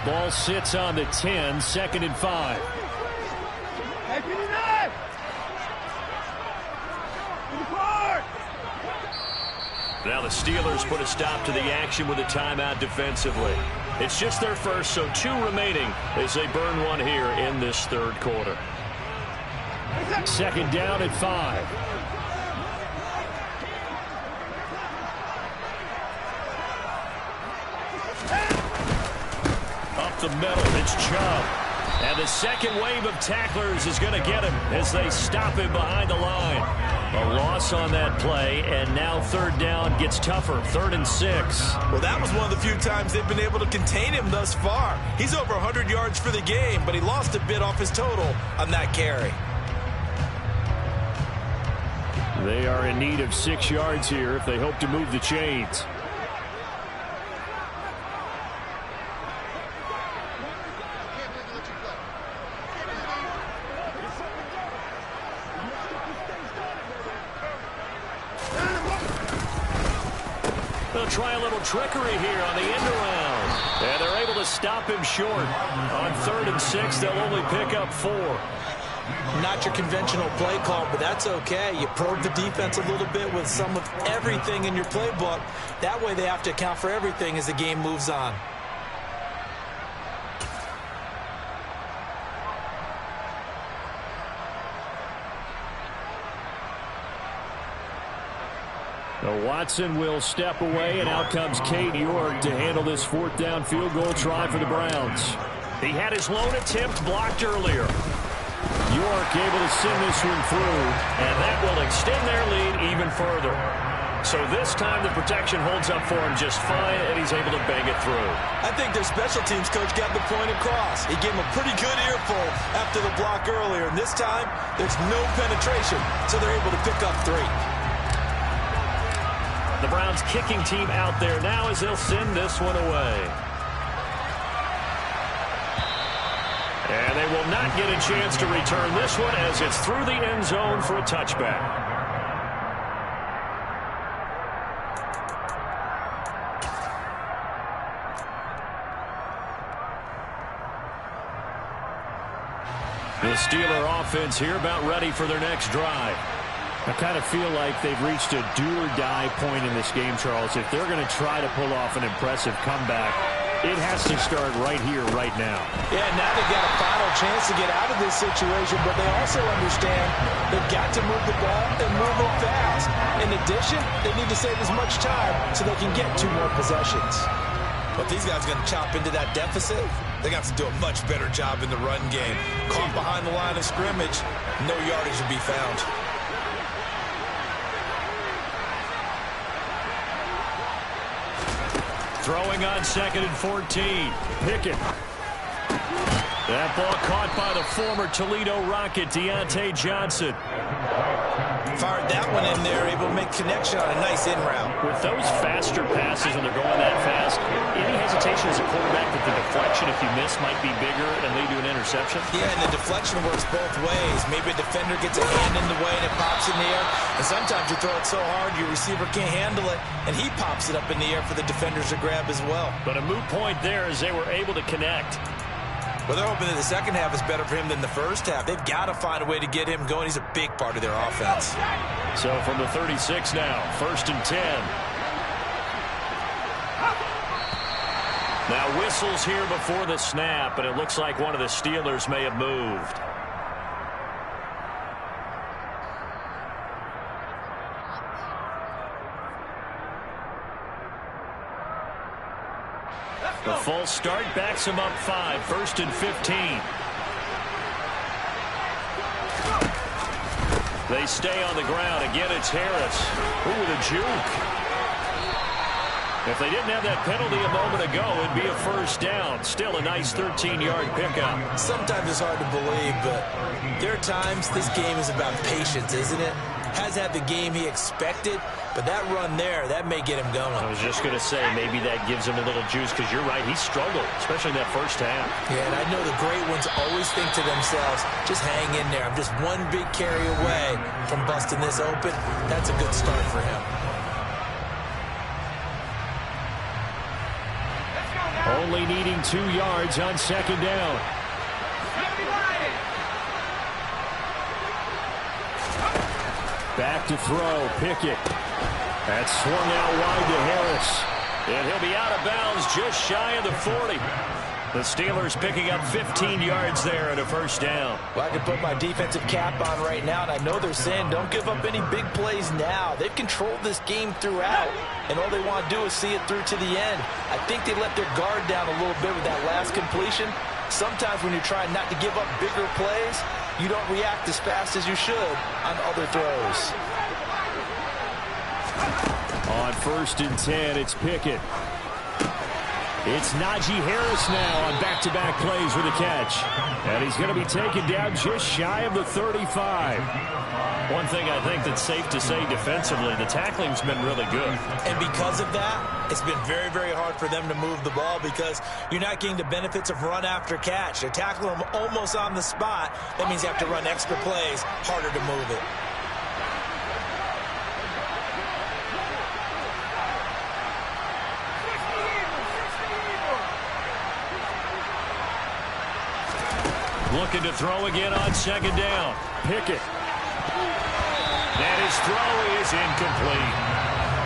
Speaker 3: Ball sits on the 10, 2nd and 5.
Speaker 1: Now the Steelers put a stop to the action with a timeout defensively. It's just their first, so 2 remaining as they burn one here in this third quarter.
Speaker 3: 2nd down at 5.
Speaker 1: Up the middle. It's Chubb. And the second wave of tacklers is going to get him as they stop him behind the line. A loss on that play, and now third down gets tougher. 3rd and 6.
Speaker 2: Well, that was one of the few times they've been able to contain him thus far. He's over 100 yards for the game, but he lost a bit off his total on that carry.
Speaker 3: They are in need of 6 yards here if they hope to move the chains.
Speaker 1: They'll try a little trickery here on the end around. And they're able to stop him short. On 3rd and 6, they'll only pick up 4.
Speaker 2: Not your conventional play call, but that's okay. You probe the defense a little bit with some of everything in your playbook. That way they have to account for everything as the game moves on.
Speaker 3: Now Watson will step away, and out comes Cade York to handle this 4th down field goal try for the Browns.
Speaker 1: He had his lone attempt blocked earlier. York able to send this one through, and that will extend their lead even further. So this time the protection holds up for him just fine, and he's able to bang it through.
Speaker 2: I think their special teams coach got the point across. He gave him a pretty good earful after the block earlier, and this time there's no penetration, so they're able to pick up 3.
Speaker 1: The Browns kicking team out there now as they'll send this one away. And they will not get a chance to return this one as it's through the end zone for a touchback. The Steeler offense here about ready for their next drive.
Speaker 3: I kind of feel like they've reached a do-or-die point in this game, Charles. If they're going to try to pull off an impressive comeback, it has to start right here, right now.
Speaker 2: Yeah, now they've got a final chance to get out of this situation, but they also understand they've got to move the ball and move it fast. In addition, they need to save as much time so they can get 2 more possessions. But these guys are going to chop into that deficit. They got to do a much better job in the run game. Caught behind the line of scrimmage, no yardage to be found.
Speaker 1: Throwing on 2nd and 14. Pickett. That ball caught by the former Toledo Rocket, Deontay Johnson.
Speaker 2: Fired that one in there, able to make connection on a nice in route.
Speaker 1: With those faster passes when they're going that fast, any hesitation as a quarterback that the deflection, if you miss, might be bigger and lead to an interception?
Speaker 2: Yeah, and the deflection works both ways. Maybe a defender gets a hand in the way and it pops in the air. And sometimes you throw it so hard your receiver can't handle it, and he pops it up in the air for the defenders to grab as well.
Speaker 1: But a moot point there as they were able to connect.
Speaker 2: Well, they're hoping that the second half is better for him than the first half. They've got to find a way to get him going. He's a big part of their offense.
Speaker 1: So from the 36 now, 1st and 10. Now whistles here before the snap, and it looks like one of the Steelers may have moved. The false start backs him up 5, 1st and 15. They stay on the ground. Again, it's Harris. Ooh, the juke. If they didn't have that penalty a moment ago, it'd be a 1st down. Still a nice 13-yard pickup.
Speaker 2: Sometimes it's hard to believe, but there are times this game is about patience, isn't it? Has had the game he expected, but that run there, that may get him going.
Speaker 1: I was just going to say, maybe that gives him a little juice, because you're right, he struggled, especially in that first half.
Speaker 2: Yeah, and I know the great ones always think to themselves, just hang in there. I'm just one big carry away from busting this open. That's a good start for him.
Speaker 3: Only needing 2 yards on 2nd down. Back to throw, Pickett. That's swung out wide to Harris.
Speaker 1: And he'll be out of bounds just shy of the 40. The Steelers picking up 15 yards there and a first down.
Speaker 2: Well, I can put my defensive cap on right now, and I know they're saying don't give up any big plays now. They've controlled this game throughout, and all they want to do is see it through to the end. I think they let their guard down a little bit with that last completion. Sometimes when you're trying not to give up bigger plays, you don't react as fast as you should on other throws.
Speaker 3: On 1st and 10, it's Pickett. It's Najee Harris now on back-to-back plays with a catch. And he's going to be taken down just shy of the 35.
Speaker 1: One thing I think that's safe to say defensively, the tackling's been really good.
Speaker 2: And because of that, it's been very, very hard for them to move the ball because you're not getting the benefits of run after catch. They're tackling them almost on the spot. That means you have to run extra plays, harder to move it.
Speaker 1: Looking to throw again on 2nd down. Pickett. And his throw is incomplete.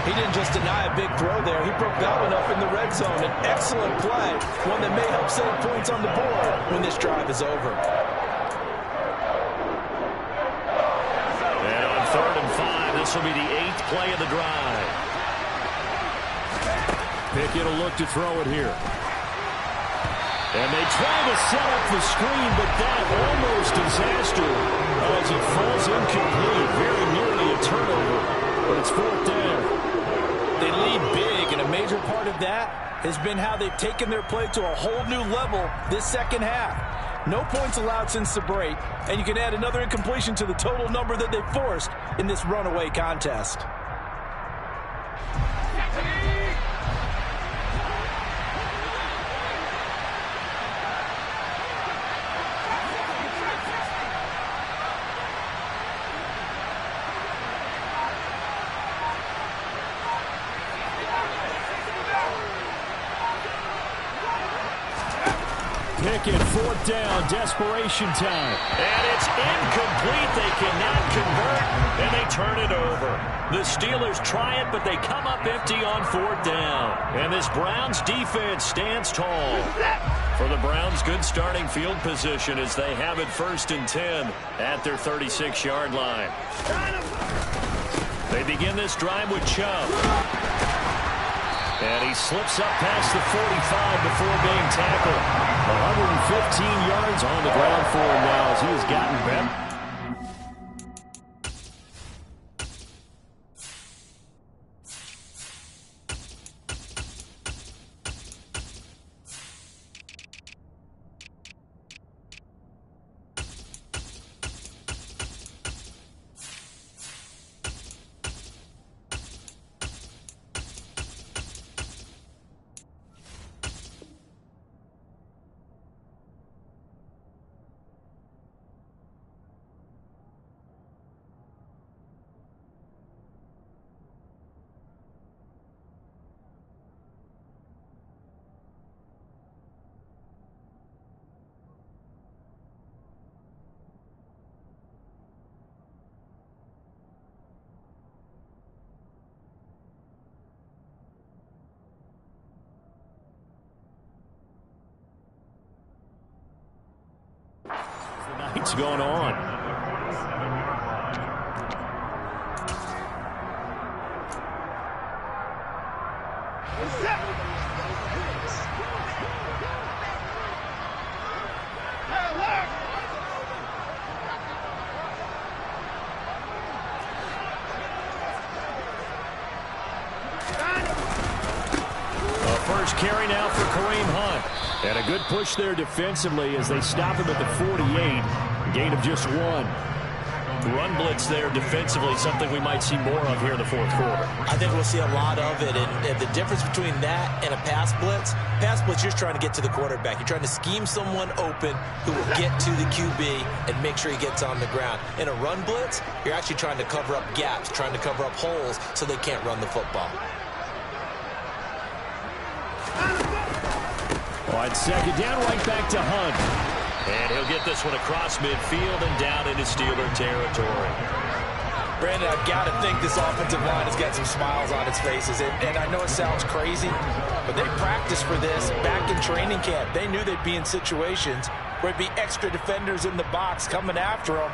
Speaker 2: He didn't just deny a big throw there. He broke that one up in the red zone. An excellent play. One that may help save points on the board when this drive is over.
Speaker 1: And on 3rd and 5, this will be the 8th play of the drive.
Speaker 3: Pickett will look to throw it here. And they try to set up the screen, but that almost disaster as it falls incomplete. Very nearly a turnover, but it's 4th down.
Speaker 2: They lead big, and a major part of that has been how they've taken their play to a whole new level this second half. No points allowed since the break, and you can add another incompletion to the total number that they've forced in this runaway contest.
Speaker 3: Pickett, 4th down, desperation time.
Speaker 1: And it's incomplete. They cannot convert, and they turn it over. The Steelers try it, but they come up empty on 4th down. And this Browns defense stands tall. For the Browns, good starting field position as they have it 1st and 10 at their 36-yard line. They begin this drive with Chubb. And he slips up past the 45 before being tackled.
Speaker 3: 115 yards on the ground for him now as he has gotten better. What's going on?
Speaker 1: First carry now for Kareem Hunt.
Speaker 3: And a good push there defensively as they stop him at the 48. Gain of just 1.
Speaker 1: Run blitz there defensively, something we might see more of here in the 4th quarter.
Speaker 2: I think we'll see a lot of it, and the difference between that and a pass blitz, you're just trying to get to the quarterback. You're trying to scheme someone open who will get to the QB and make sure he gets on the ground. In a run blitz, you're actually trying to cover up gaps, trying to cover up holes so they can't run the football.
Speaker 3: On 2nd down, right back to Hunt.
Speaker 1: And he'll get this one across midfield and down into Steeler territory.
Speaker 2: Brandon, I've got to think this offensive line has got some smiles on its faces. And I know it sounds crazy, but they practiced for this back in training camp. They knew they'd be in situations where it'd be extra defenders in the box coming after them,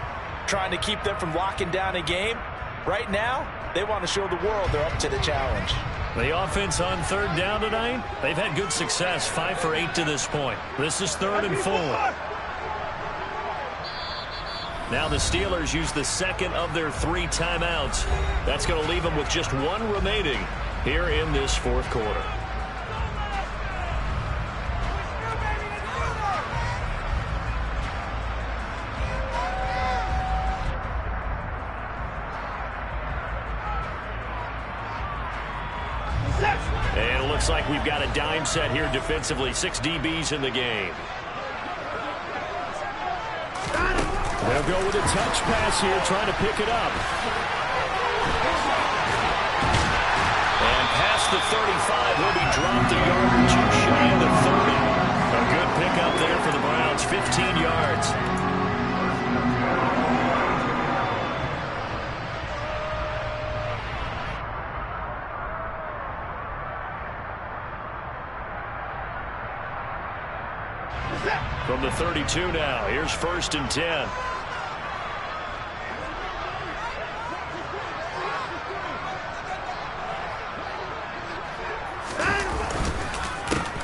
Speaker 2: trying to keep them from locking down a game. Right now, they want to show the world they're up to the challenge.
Speaker 1: The offense on third down tonight, they've had good success, 5 for 8 to this point. This is 3rd and 4. Now the Steelers use the second of their 3 timeouts. That's going to leave them with just 1 remaining here in this 4th quarter. And it looks like we've got a dime set here defensively. 6 DBs in the game. They'll go with a touch pass here, trying to pick it up. And past the 35, will be dropped a yard or 2 shy of the 30. A good pickup there for the Browns, 15 yards. From the 32 now, here's 1st and 10.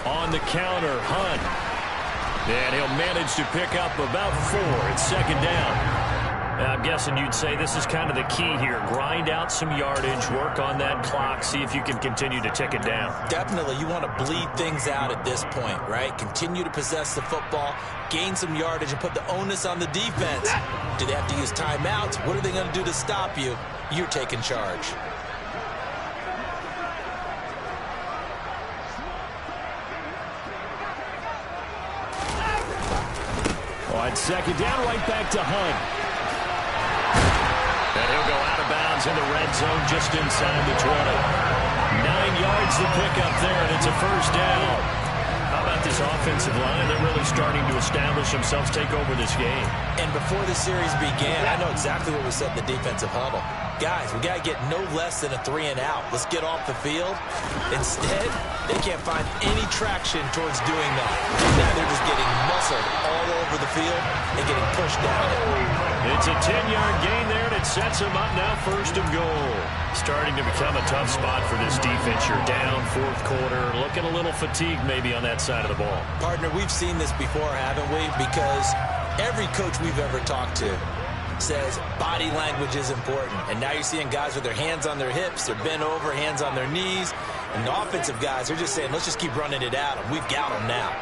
Speaker 1: On the counter, Hunt. And he'll manage to pick up about 4. It's 2nd down. Now, I'm guessing you'd say this is kind of the key here. Grind out some yardage, work on that clock, see if you can continue to tick it down.
Speaker 2: Definitely, you want to bleed things out at this point, right? Continue to possess the football, gain some yardage, and put the onus on the defense. Do they have to use timeouts? What are they going to do to stop you? You're taking charge.
Speaker 1: On 2nd down, right back to Hunt. And he'll go out of bounds in the red zone just inside the 20. 9 yards to pick up there, and it's a 1st down. How about this offensive line? They're really starting to establish themselves, take over this game.
Speaker 2: And before the series began, I know exactly what we said in the defensive huddle. Guys, we got to get no less than a 3 and out. Let's get off the field. Instead, they can't find any traction towards doing that. Now they're just getting muscled all over the field and getting pushed down.
Speaker 1: It's a 10-yard gain there, and it sets them up now 1st and goal. Starting to become a tough spot for this defense. You're down 4th quarter, looking a little fatigued maybe on that side of the ball.
Speaker 2: Partner, we've seen this before, haven't we? Because every coach we've ever talked to says body language is important. And now you're seeing guys with their hands on their hips, they're bent over, hands on their knees. And the offensive guys, they're just saying, let's just keep running it at them. We've got them now.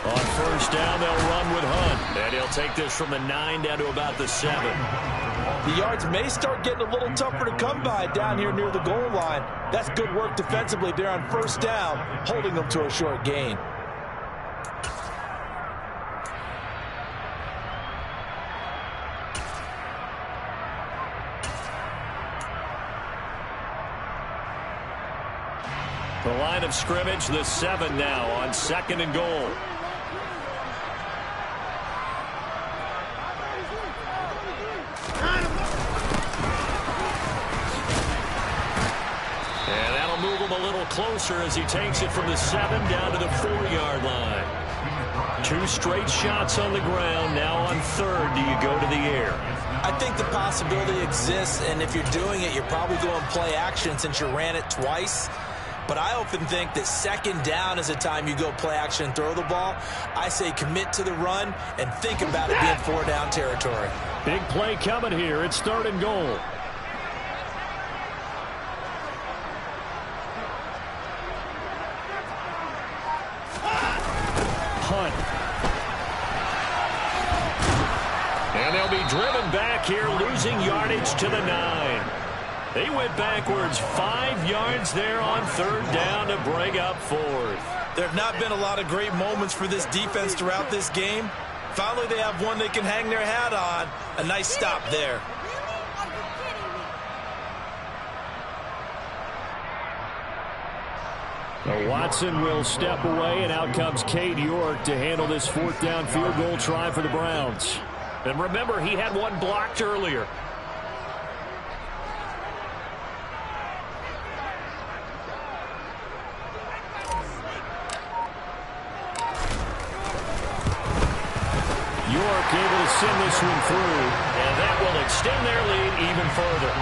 Speaker 1: On 1st down, they'll run with Hunt. And he'll take this from the 9 down to about the 7.
Speaker 2: The yards may start getting a little tougher to come by down here near the goal line. That's good work defensively there on 1st down, holding them to a short gain.
Speaker 1: The line of scrimmage, the 7 now on 2nd and goal. And that'll move him a little closer as he takes it from the 7 down to the 4-yard line. 2 straight shots on the ground. Now on 3rd, do you go to the air?
Speaker 2: I think the possibility exists, and if you're doing it, you're probably going play action since you ran it twice. But I often think that 2nd down is a time you go play action and throw the ball. I say commit to the run and think about it being 4-down territory.
Speaker 1: Big play coming here. It's 3rd and goal. Hunt. And they'll be driven back here, losing yardage to the 9. They went backwards 5 yards there on 3rd down to bring up 4th.
Speaker 2: There have not been a lot of great moments for this defense throughout this game. Finally, they have one they can hang their hat on. A nice stop there.
Speaker 1: So Watson will step away, and out comes Cade York to handle this 4th down field goal try for the Browns. And remember, he had one blocked earlier. York able to send this one through, and that will extend their lead even further.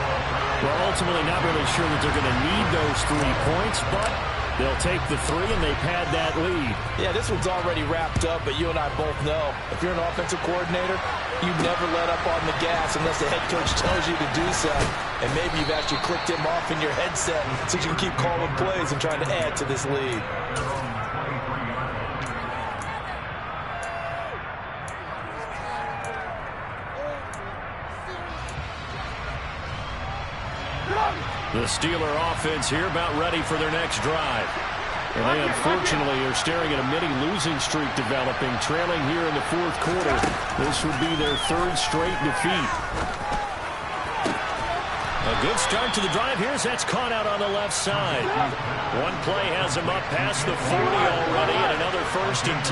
Speaker 3: Well, ultimately not really sure that they're going to need those 3 points, but they'll take the 3 and they pad that lead.
Speaker 2: Yeah, this one's already wrapped up, but you and I both know if you're an offensive coordinator, you never let up on the gas unless the head coach tells you to do so. And maybe you've actually clicked him off in your headset so you can keep calling plays and trying to add to this lead.
Speaker 1: The Steeler offense here about ready for their next drive. And they unfortunately are staring at a mini-losing streak developing, trailing here in the 4th quarter. This would be their 3rd straight defeat. A good start to the drive here as that's caught out on the left side. One play has him up past the 40 already, and another 1st and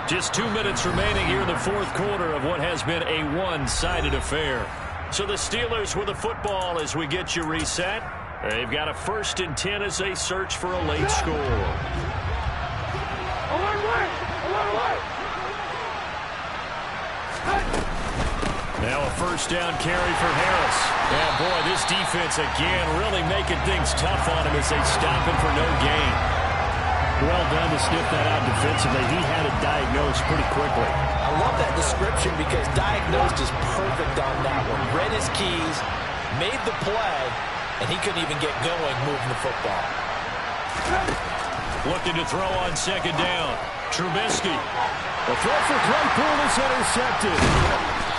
Speaker 1: 10. Just 2 minutes remaining here in the 4th quarter of what has been a one-sided affair. So the Steelers with the football as we get you reset. They've got a 1st and 10 as they search for a late score. Now a 1st down carry for Harris. And boy, this defense again really making things tough on him as they stop him for no gain.
Speaker 3: Well done to sniff that out defensively. He had it diagnosed pretty quickly.
Speaker 2: I love that description because diagnosed is perfect on that one. Read his keys, made the play, and he couldn't even get going moving the football.
Speaker 1: Looking to throw on 2nd down. Trubisky.
Speaker 3: The throw for Claypool is intercepted.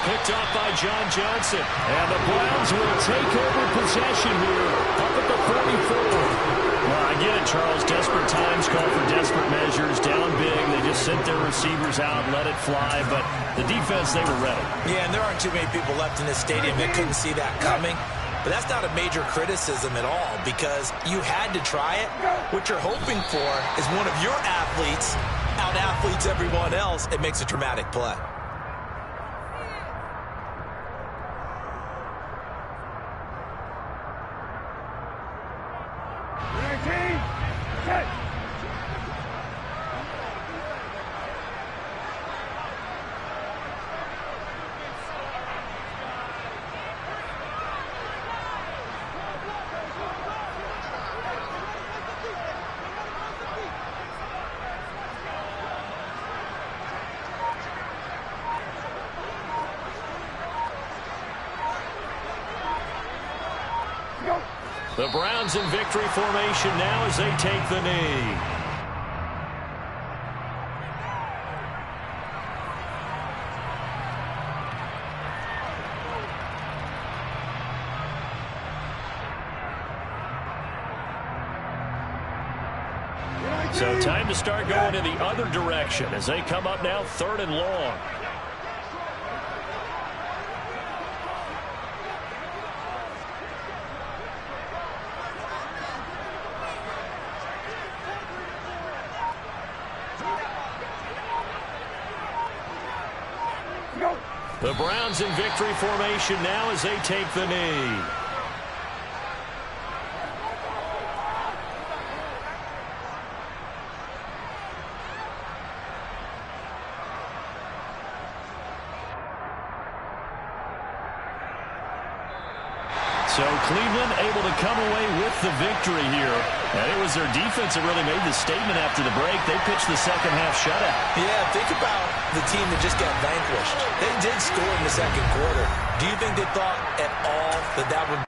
Speaker 1: Picked off by John Johnson. And the Browns will take over possession here up at the 44. Well, I get it, Charles. Desperate times call for desperate measures. Down big. They just sent their receivers out, let it fly. But the defense, they were ready.
Speaker 2: Yeah, and there aren't too many people left in this stadium that couldn't see that coming. But that's not a major criticism at all because you had to try it. What you're hoping for is one of your athletes out-athletes everyone else. It makes a dramatic play.
Speaker 1: The Browns in victory formation now as they take the knee. So time to start going in the other direction as they come up now 3rd and long. The Browns in victory formation now as they take the knee. So Cleveland able to come away with the victory here. And it was their defense that really made the statement after the break. They pitched the second half shutout.
Speaker 2: Yeah, think about the team that just got vanquished. They did score in the 2nd quarter. Do you think they thought at all that that would